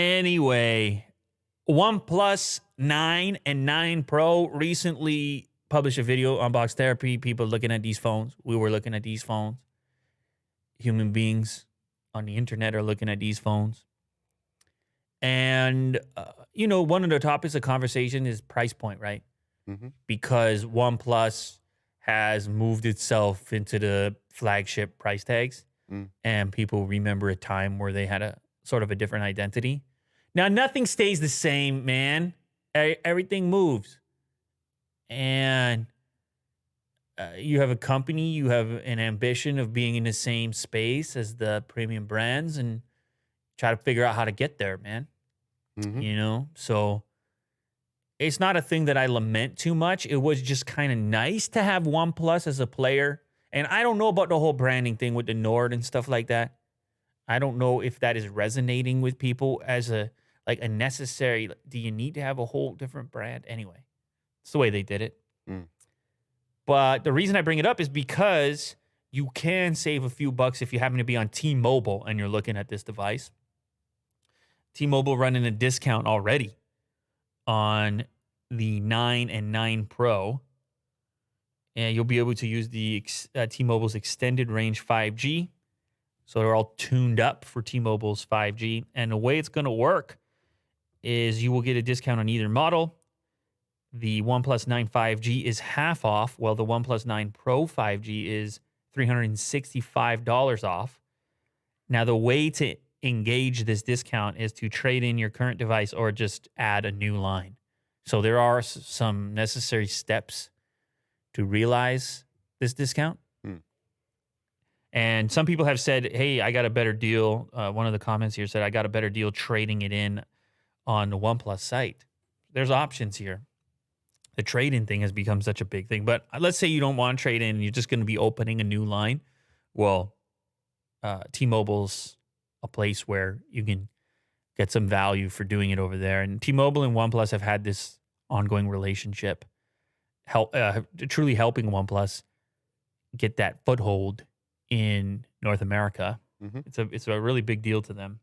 Anyway, OnePlus 9 and 9 Pro recently published a video on Box Therapy. People looking at these phones. We were looking at these phones. Human beings on the internet are looking at these phones. And, one of the topics of conversation is price point, right? Mm-hmm. Because OnePlus has moved itself into the flagship price tags. Mm. And people remember a time where they had a sort of a different identity. Now, nothing stays the same, man. Everything moves. And you have a company, you have an ambition of being in the same space as the premium brands and try to figure out how to get there, man. Mm-hmm. So it's not a thing that I lament too much. It was just kind of nice to have OnePlus as a player. And I don't know about the whole branding thing with the Nord and stuff like that. I don't know if that is resonating with people as a necessary. Do you need to have a whole different brand? Anyway, it's the way they did it. Mm. But the reason I bring it up is because you can save a few bucks if you happen to be on T-Mobile and you're looking at this device. T-Mobile running a discount already on the 9 and 9 Pro. And you'll be able to use the T-Mobile's extended range 5G. So they're all tuned up for T-Mobile's 5G. And the way it's going to work is you will get a discount on either model. The OnePlus 9 5G is half off, while the OnePlus 9 Pro 5G is $365 off. Now, the way to engage this discount is to trade in your current device or just add a new line. So there are some necessary steps to realize this discount. And some people have said, hey, I got a better deal. One of the comments here said, I got a better deal trading it in on the OnePlus site. There's options here. The trade-in thing has become such a big thing. But let's say you don't want to trade in and you're just going to be opening a new line. Well, T-Mobile's a place where you can get some value for doing it over there. And T-Mobile and OnePlus have had this ongoing relationship, truly helping OnePlus get that foothold in North America. Mm-hmm. It's a really big deal to them.